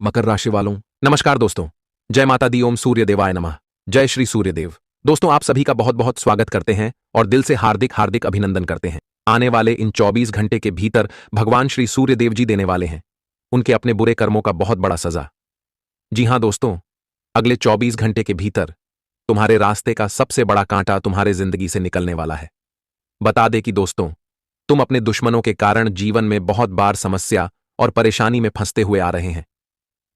मकर राशि वालों, नमस्कार दोस्तों। जय माता दी, ओम सूर्य देवाय नमः। जय श्री सूर्यदेव। दोस्तों, आप सभी का बहुत बहुत स्वागत करते हैं और दिल से हार्दिक हार्दिक अभिनंदन करते हैं। आने वाले इन 24 घंटे के भीतर भगवान श्री सूर्यदेव जी देने वाले हैं उनके अपने बुरे कर्मों का बहुत बड़ा सजा। जी हां दोस्तों, अगले 24 घंटे के भीतर तुम्हारे रास्ते का सबसे बड़ा कांटा तुम्हारे जिंदगी से निकलने वाला है। बता दे कि दोस्तों, तुम अपने दुश्मनों के कारण जीवन में बहुत बार समस्या और परेशानी में फंसते हुए आ रहे हैं।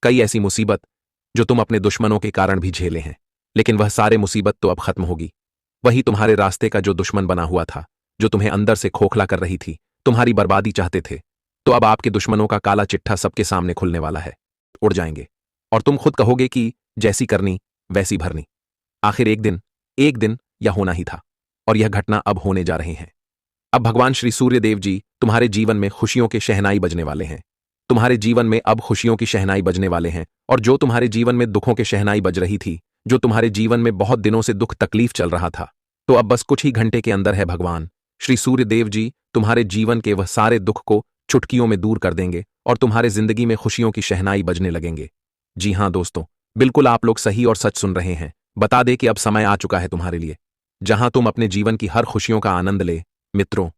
कई ऐसी मुसीबत जो तुम अपने दुश्मनों के कारण भी झेले हैं, लेकिन वह सारे मुसीबत तो अब खत्म होगी। वही तुम्हारे रास्ते का जो दुश्मन बना हुआ था, जो तुम्हें अंदर से खोखला कर रही थी, तुम्हारी बर्बादी चाहते थे, तो अब आपके दुश्मनों का काला चिट्ठा सबके सामने खुलने वाला है। उड़ जाएंगे और तुम खुद कहोगे कि जैसी करनी वैसी भरनी। आखिर एक दिन यह होना ही था और यह घटना अब होने जा रही है। अब भगवान श्री सूर्यदेव जी तुम्हारे जीवन में खुशियों के शहनाई बजने वाले हैं। तुम्हारे जीवन में अब खुशियों की शहनाई बजने वाले हैं, और जो तुम्हारे जीवन में दुखों के शहनाई बज रही थी, जो तुम्हारे जीवन में बहुत दिनों से दुख तकलीफ चल रहा था, तो अब बस कुछ ही घंटे के अंदर है भगवान श्री सूर्यदेव जी तुम्हारे जीवन के वह सारे दुख को चुटकियों में दूर कर देंगे और तुम्हारे जिंदगी में खुशियों की शहनाई बजने लगेंगे। जी हां दोस्तों, बिल्कुल आप लोग सही और सच सुन रहे हैं। बता दे कि अब समय आ चुका है तुम्हारे लिए, जहां तुम अपने जीवन की हर खुशियों का आनंद ले। मित्रों,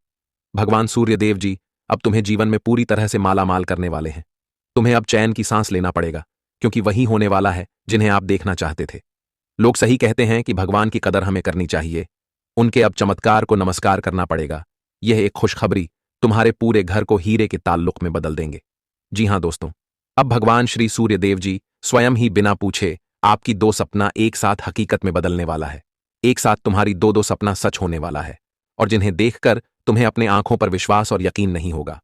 भगवान सूर्यदेव जी अब तुम्हें जीवन में पूरी तरह से मालामाल करने वाले हैं। तुम्हें अब चैन की सांस लेना पड़ेगा, क्योंकि वही होने वाला है जिन्हें आप देखना चाहते थे। लोग सही कहते हैं कि भगवान की कदर हमें करनी चाहिए। उनके अब चमत्कार को नमस्कार करना पड़ेगा। यह एक खुशखबरी तुम्हारे पूरे घर को हीरे के ताल्लुक में बदल देंगे। जी हां दोस्तों, अब भगवान श्री सूर्यदेव जी स्वयं ही बिना पूछे आपकी दो सपना एक साथ हकीकत में बदलने वाला है। एक साथ तुम्हारी दो दो सपना सच होने वाला है, और जिन्हें देखकर तुम्हें अपने आंखों पर विश्वास और यकीन नहीं होगा।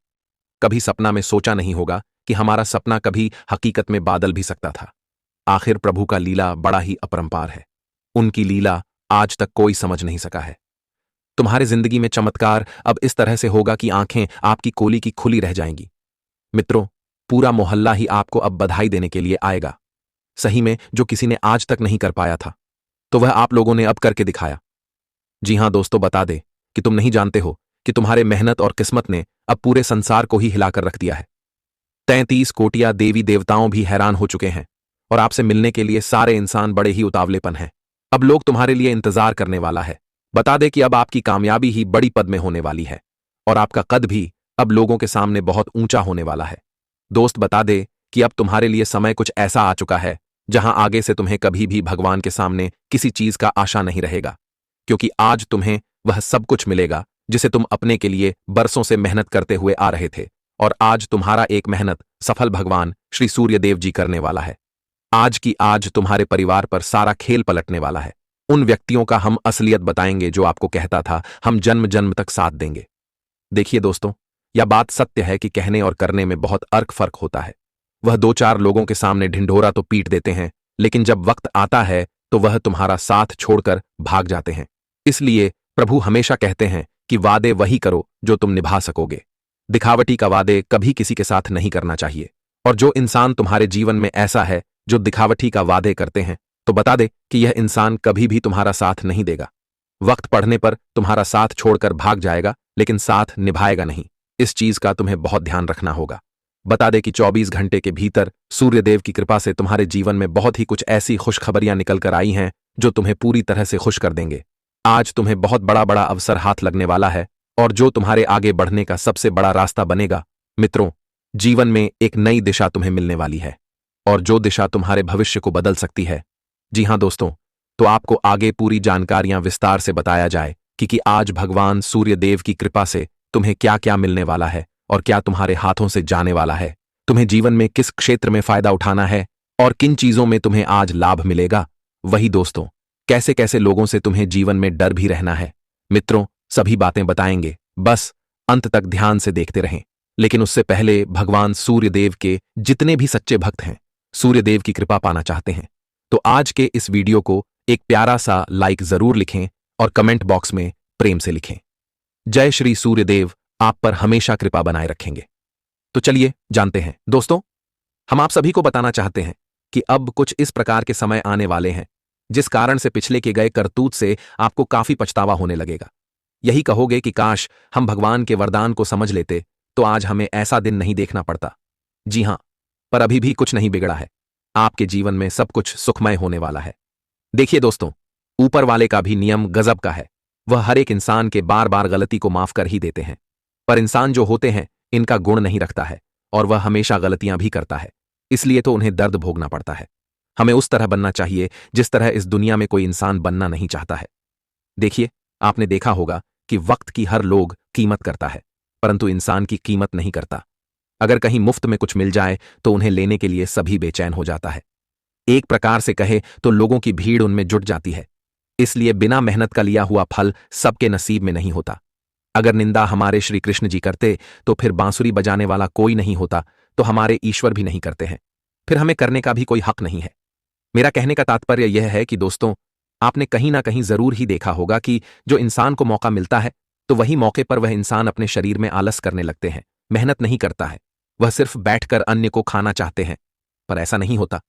कभी सपना में सोचा नहीं होगा कि हमारा सपना कभी हकीकत में बादल भी सकता था। आखिर प्रभु का लीला बड़ा ही अपरंपार है। उनकी लीला आज तक कोई समझ नहीं सका है। तुम्हारे जिंदगी में चमत्कार अब इस तरह से होगा कि आंखें आपकी कोली की खुली रह जाएंगी। मित्रों, पूरा मोहल्ला ही आपको अब बधाई देने के लिए आएगा। सही में जो किसी ने आज तक नहीं कर पाया था, तो वह आप लोगों ने अब करके दिखाया। जी हां दोस्तों, बता दे कि तुम नहीं जानते हो कि तुम्हारे मेहनत और किस्मत ने अब पूरे संसार को ही हिलाकर रख दिया है। 33 कोटियां देवी देवताओं भी हैरान हो चुके हैं, और आपसे मिलने के लिए सारे इंसान बड़े ही उतावलेपन हैं। अब लोग तुम्हारे लिए इंतजार करने वाला है। बता दे कि अब आपकी कामयाबी ही बड़ी पद में होने वाली है, और आपका कद भी अब लोगों के सामने बहुत ऊंचा होने वाला है। दोस्त, बता दे कि अब तुम्हारे लिए समय कुछ ऐसा आ चुका है जहां आगे से तुम्हें कभी भी भगवान के सामने किसी चीज का आशा नहीं रहेगा, क्योंकि आज तुम्हें वह सब कुछ मिलेगा जिसे तुम अपने के लिए बरसों से मेहनत करते हुए आ रहे थे, और आज तुम्हारा एक मेहनत सफल भगवान श्री सूर्यदेव जी करने वाला है। आज की आज तुम्हारे परिवार पर सारा खेल पलटने वाला है। उन व्यक्तियों का हम असलियत बताएंगे जो आपको कहता था हम जन्म जन्म तक साथ देंगे। देखिए दोस्तों, यह बात सत्य है कि कहने और करने में बहुत फर्क होता है। वह दो चार लोगों के सामने ढिंढोरा तो पीट देते हैं, लेकिन जब वक्त आता है तो वह तुम्हारा साथ छोड़कर भाग जाते हैं। इसलिए प्रभु हमेशा कहते हैं कि वादे वही करो जो तुम निभा सकोगे। दिखावटी का वादे कभी किसी के साथ नहीं करना चाहिए। और जो इंसान तुम्हारे जीवन में ऐसा है जो दिखावटी का वादे करते हैं, तो बता दे कि यह इंसान कभी भी तुम्हारा साथ नहीं देगा। वक्त पड़ने पर तुम्हारा साथ छोड़कर भाग जाएगा, लेकिन साथ निभाएगा नहीं। इस चीज का तुम्हें बहुत ध्यान रखना होगा। बता दे कि 24 घंटे के भीतर सूर्यदेव की कृपा से तुम्हारे जीवन में बहुत ही कुछ ऐसी खुशखबरियां निकल कर आई हैं जो तुम्हें पूरी तरह से खुश कर देंगे। आज तुम्हें बहुत बड़ा बड़ा अवसर हाथ लगने वाला है, और जो तुम्हारे आगे बढ़ने का सबसे बड़ा रास्ता बनेगा। मित्रों, जीवन में एक नई दिशा तुम्हें मिलने वाली है, और जो दिशा तुम्हारे भविष्य को बदल सकती है। जी हां दोस्तों, तो आपको आगे पूरी जानकारियां विस्तार से बताया जाए कि आज भगवान सूर्यदेव की कृपा से तुम्हें क्या क्या मिलने वाला है और क्या तुम्हारे हाथों से जाने वाला है। तुम्हें जीवन में किस क्षेत्र में फायदा उठाना है और किन चीजों में तुम्हें आज लाभ मिलेगा। वही दोस्तों, कैसे कैसे लोगों से तुम्हें जीवन में डर भी रहना है। मित्रों, सभी बातें बताएंगे, बस अंत तक ध्यान से देखते रहें। लेकिन उससे पहले भगवान सूर्यदेव के जितने भी सच्चे भक्त हैं, सूर्यदेव की कृपा पाना चाहते हैं, तो आज के इस वीडियो को एक प्यारा सा लाइक जरूर लिखें और कमेंट बॉक्स में प्रेम से लिखें। जय श्री सूर्यदेव आप पर हमेशा कृपा बनाए रखेंगे। तो चलिए जानते हैं। दोस्तों, हम आप सभी को बताना चाहते हैं कि अब कुछ इस प्रकार के समय आने वाले हैं जिस कारण से पिछले के गए करतूत से आपको काफी पछतावा होने लगेगा। यही कहोगे कि काश हम भगवान के वरदान को समझ लेते तो आज हमें ऐसा दिन नहीं देखना पड़ता। जी हां, पर अभी भी कुछ नहीं बिगड़ा है। आपके जीवन में सब कुछ सुखमय होने वाला है। देखिए दोस्तों, ऊपर वाले का भी नियम गजब का है। वह हर एक इंसान के बार बार गलती को माफ कर ही देते हैं। पर इंसान जो होते हैं, इनका गुण नहीं रखता है और वह हमेशा गलतियां भी करता है। इसलिए तो उन्हें दर्द भोगना पड़ता है। हमें उस तरह बनना चाहिए जिस तरह इस दुनिया में कोई इंसान बनना नहीं चाहता है। देखिए, आपने देखा होगा कि वक्त की हर लोग कीमत करता है, परंतु इंसान की कीमत नहीं करता। अगर कहीं मुफ्त में कुछ मिल जाए तो उन्हें लेने के लिए सभी बेचैन हो जाता है। एक प्रकार से कहे तो लोगों की भीड़ उनमें जुट जाती है। इसलिए बिना मेहनत का लिया हुआ फल सबके नसीब में नहीं होता। अगर निंदा हमारे श्री कृष्ण जी करते तो फिर बांसुरी बजाने वाला कोई नहीं होता, तो हमारे ईश्वर भी नहीं करते हैं, फिर हमें करने का भी कोई हक नहीं है। मेरा कहने का तात्पर्य यह है कि दोस्तों, आपने कहीं ना कहीं जरूर ही देखा होगा कि जो इंसान को मौका मिलता है तो वही मौके पर वह इंसान अपने शरीर में आलस करने लगते हैं, मेहनत नहीं करता है। वह सिर्फ बैठकर अन्य को खाना चाहते हैं, पर ऐसा नहीं होता।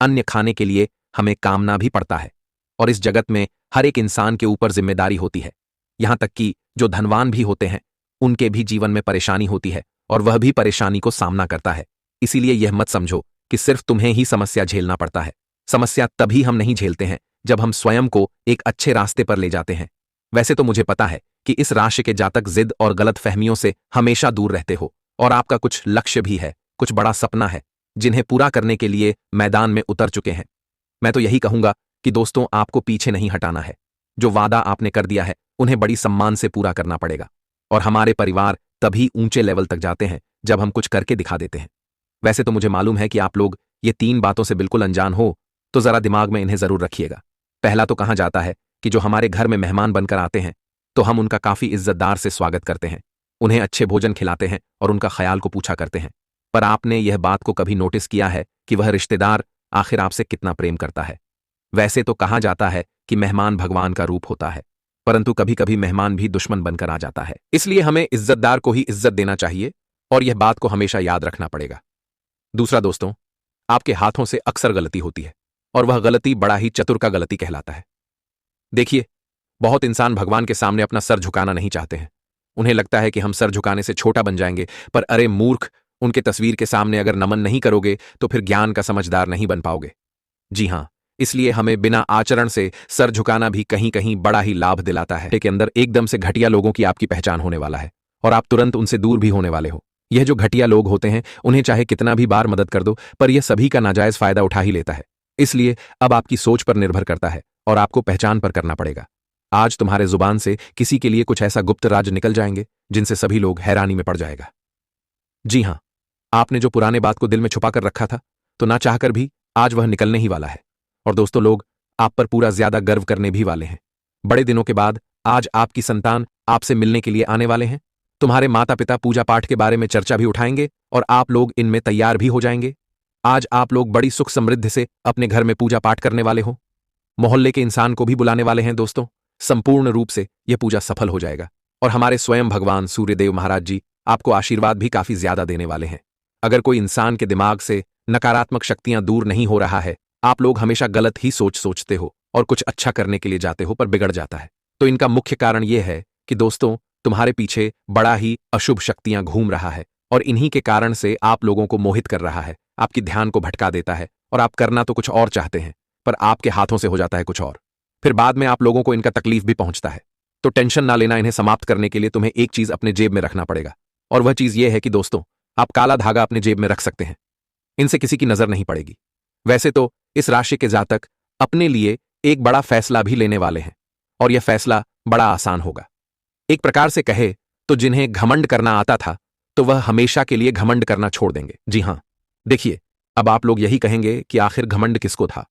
अन्य खाने के लिए हमें कामना भी पड़ता है और इस जगत में हर एक इंसान के ऊपर जिम्मेदारी होती है। यहां तक कि जो धनवान भी होते हैं, उनके भी जीवन में परेशानी होती है और वह भी परेशानी को सामना करता है। इसीलिए यह मत समझो कि सिर्फ तुम्हें ही समस्या झेलना पड़ता है। समस्या तभी हम नहीं झेलते हैं जब हम स्वयं को एक अच्छे रास्ते पर ले जाते हैं। वैसे तो मुझे पता है कि इस राशि के जातक जिद और गलत फहमियों से हमेशा दूर रहते हो और आपका कुछ लक्ष्य भी है, कुछ बड़ा सपना है, जिन्हें पूरा करने के लिए मैदान में उतर चुके हैं। मैं तो यही कहूंगा कि दोस्तों, आपको पीछे नहीं हटाना है। जो वादा आपने कर दिया है उन्हें बड़ी सम्मान से पूरा करना पड़ेगा। और हमारे परिवार तभी ऊंचे लेवल तक जाते हैं जब हम कुछ करके दिखा देते हैं। वैसे तो मुझे मालूम है कि आप लोग ये 3 बातों से बिल्कुल अनजान हो, तो जरा दिमाग में इन्हें जरूर रखिएगा। पहला तो कहा जाता है कि जो हमारे घर में मेहमान बनकर आते हैं तो हम उनका काफी इज्जतदार से स्वागत करते हैं, उन्हें अच्छे भोजन खिलाते हैं और उनका ख्याल को पूछा करते हैं। पर आपने यह बात को कभी नोटिस किया है कि वह रिश्तेदार आखिर आपसे कितना प्रेम करता है? वैसे तो कहा जाता है कि मेहमान भगवान का रूप होता है, परंतु कभी कभी मेहमान भी दुश्मन बनकर आ जाता है। इसलिए हमें इज्जतदार को ही इज्जत देना चाहिए और यह बात को हमेशा याद रखना पड़ेगा। दूसरा दोस्तों, आपके हाथों से अक्सर गलती होती है और वह गलती बड़ा ही चतुर का गलती कहलाता है। देखिए, बहुत इंसान भगवान के सामने अपना सर झुकाना नहीं चाहते हैं। उन्हें लगता है कि हम सर झुकाने से छोटा बन जाएंगे, पर अरे मूर्ख, उनके तस्वीर के सामने अगर नमन नहीं करोगे तो फिर ज्ञान का समझदार नहीं बन पाओगे। जी हां, इसलिए हमें बिना आचरण से सर झुकाना भी कहीं कहीं बड़ा ही लाभ दिलाता है। के अंदर एकदम से घटिया लोगों की आपकी पहचान होने वाला है और आप तुरंत उनसे दूर भी होने वाले हो। यह जो घटिया लोग होते हैं, उन्हें चाहे कितना भी बार मदद कर दो, पर यह सभी का नाजायज फायदा उठा ही लेता है। इसलिए अब आपकी सोच पर निर्भर करता है और आपको पहचान पर करना पड़ेगा। आज तुम्हारे जुबान से किसी के लिए कुछ ऐसा गुप्त राज निकल जाएंगे जिनसे सभी लोग हैरानी में पड़ जाएगा। जी हां, आपने जो पुराने बात को दिल में छुपा कर रखा था, तो ना चाहकर भी आज वह निकलने ही वाला है। और दोस्तों, लोग आप पर पूरा ज्यादा गर्व करने भी वाले हैं। बड़े दिनों के बाद आज आपकी संतान आपसे मिलने के लिए आने वाले हैं। तुम्हारे माता पिता पूजा पाठ के बारे में चर्चा भी उठाएंगे और आप लोग इनमें तैयार भी हो जाएंगे। आज आप लोग बड़ी सुख समृद्धि से अपने घर में पूजा पाठ करने वाले हो। मोहल्ले के इंसान को भी बुलाने वाले हैं। दोस्तों, संपूर्ण रूप से यह पूजा सफल हो जाएगा और हमारे स्वयं भगवान सूर्यदेव महाराज जी आपको आशीर्वाद भी काफी ज्यादा देने वाले हैं। अगर कोई इंसान के दिमाग से नकारात्मक शक्तियां दूर नहीं हो रहा है, आप लोग हमेशा गलत ही सोचते हो और कुछ अच्छा करने के लिए जाते हो पर बिगड़ जाता है, तो इनका मुख्य कारण यह है कि दोस्तों, तुम्हारे पीछे बड़ा ही अशुभ शक्तियां घूम रहा है और इन्हीं के कारण से आप लोगों को मोहित कर रहा है, आपकी ध्यान को भटका देता है और आप करना तो कुछ और चाहते हैं, पर आपके हाथों से हो जाता है कुछ और। फिर बाद में आप लोगों को इनका तकलीफ भी पहुंचता है। तो टेंशन ना लेना। इन्हें समाप्त करने के लिए तुम्हें एक चीज अपने जेब में रखना पड़ेगा और वह चीज यह है कि दोस्तों, आप काला धागा अपने जेब में रख सकते हैं। इनसे किसी की नजर नहीं पड़ेगी। वैसे तो इस राशि के जातक अपने लिए एक बड़ा फैसला भी लेने वाले हैं और यह फैसला बड़ा आसान होगा। एक प्रकार से कहे तो जिन्हें घमंड करना आता था, तो वह हमेशा के लिए घमंड करना छोड़ देंगे। जी हां, देखिए, अब आप लोग यही कहेंगे कि आखिर घमंड किसको था।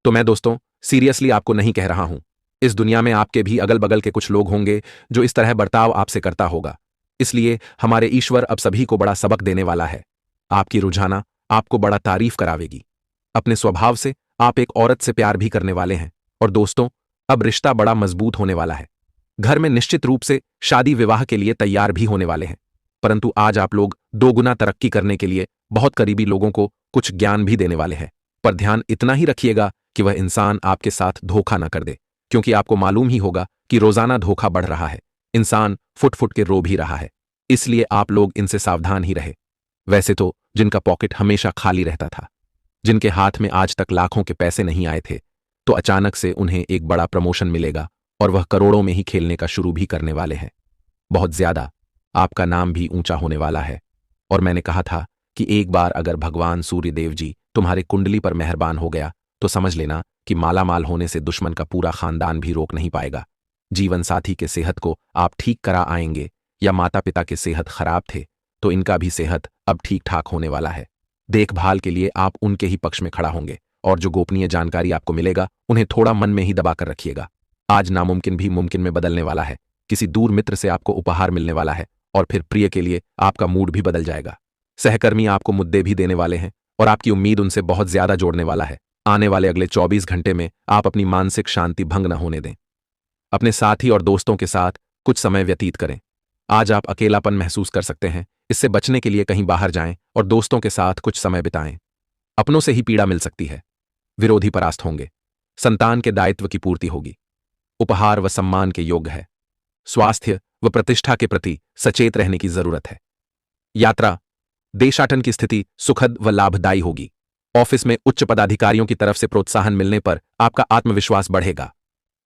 तो मैं दोस्तों सीरियसली आपको नहीं कह रहा हूं। इस दुनिया में आपके भी अगल बगल के कुछ लोग होंगे जो इस तरह बर्ताव आपसे करता होगा। इसलिए हमारे ईश्वर अब सभी को बड़ा सबक देने वाला है। आपकी रुझाना आपको बड़ा तारीफ करावेगी। अपने स्वभाव से आप एक औरत से प्यार भी करने वाले हैं और दोस्तों, अब रिश्ता बड़ा मजबूत होने वाला है। घर में निश्चित रूप से शादी विवाह के लिए तैयार भी होने वाले हैं। परंतु आज आप लोग 2 गुना तरक्की करने के लिए बहुत करीबी लोगों को कुछ ज्ञान भी देने वाले हैं। पर ध्यान इतना ही रखिएगा कि वह इंसान आपके साथ धोखा ना कर दे, क्योंकि आपको मालूम ही होगा कि रोजाना धोखा बढ़ रहा है। इंसान फुट फुट के रो भी रहा है। इसलिए आप लोग इनसे सावधान ही रहे। वैसे तो जिनका पॉकेट हमेशा खाली रहता था, जिनके हाथ में आज तक लाखों के पैसे नहीं आए थे, तो अचानक से उन्हें एक बड़ा प्रमोशन मिलेगा और वह करोड़ों में ही खेलने का शुरू भी करने वाले हैं। बहुत ज्यादा आपका नाम भी ऊंचा होने वाला है। और मैंने कहा था कि एक बार अगर भगवान सूर्यदेव जी तुम्हारे कुंडली पर मेहरबान हो गया तो समझ लेना कि मालामाल होने से दुश्मन का पूरा खानदान भी रोक नहीं पाएगा। जीवन साथी के सेहत को आप ठीक करा आएंगे, या माता पिता के सेहत खराब थे तो इनका भी सेहत अब ठीक ठाक होने वाला है। देखभाल के लिए आप उनके ही पक्ष में खड़ा होंगे, और जो गोपनीय जानकारी आपको मिलेगा उन्हें थोड़ा मन में ही दबाकर रखिएगा। आज नामुमकिन भी मुमकिन में बदलने वाला है। किसी दूर मित्र से आपको उपहार मिलने वाला है, और फिर प्रिय के लिए आपका मूड भी बदल जाएगा। सहकर्मी आपको मुद्दे भी देने वाले हैं, और आपकी उम्मीद उनसे बहुत ज्यादा जोड़ने वाला है। आने वाले अगले 24 घंटे में आप अपनी मानसिक शांति भंग न होने दें। अपने साथी और दोस्तों के साथ कुछ समय व्यतीत करें। आज आप अकेलापन महसूस कर सकते हैं, इससे बचने के लिए कहीं बाहर जाएं और दोस्तों के साथ कुछ समय बिताएं। अपनों से ही पीड़ा मिल सकती है। विरोधी परास्त होंगे। संतान के दायित्व की पूर्ति होगी। उपहार व सम्मान के योग्य है। स्वास्थ्य व प्रतिष्ठा के प्रति सचेत रहने की जरूरत है। यात्रा, देशाटन की स्थिति सुखद व लाभदायी होगी। ऑफिस में उच्च पदाधिकारियों की तरफ से प्रोत्साहन मिलने पर आपका आत्मविश्वास बढ़ेगा।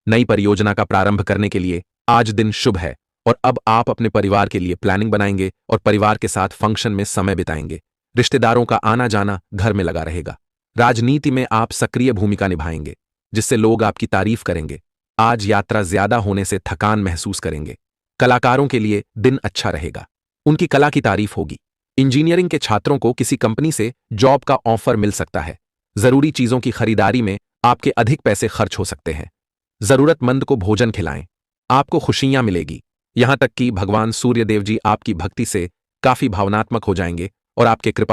नई परियोजना का प्रारंभ करने के लिए आज दिन शुभ है, और अब आप अपने परिवार के लिए प्लानिंग बनाएंगे और परिवार के साथ फंक्शन में समय बिताएंगे। रिश्तेदारों का आना जाना घर में लगा रहेगा। राजनीति में आप सक्रिय भूमिका निभाएंगे, जिससे लोग आपकी तारीफ करेंगे। आज यात्रा ज्यादा होने से थकान महसूस करेंगे। कलाकारों के लिए दिन अच्छा रहेगा। उनकी कला की तारीफ होगी। इंजीनियरिंग के छात्रों को किसी कंपनी से जॉब का ऑफर मिल सकता है। जरूरी चीजों की खरीदारी में आपके अधिक पैसे खर्च हो सकते हैं। जरूरतमंद को भोजन खिलाएं, आपको खुशियां मिलेगी। यहां तक कि भगवान सूर्यदेव जी आपकी भक्ति से काफी भावनात्मक हो जाएंगे और आपके कृपा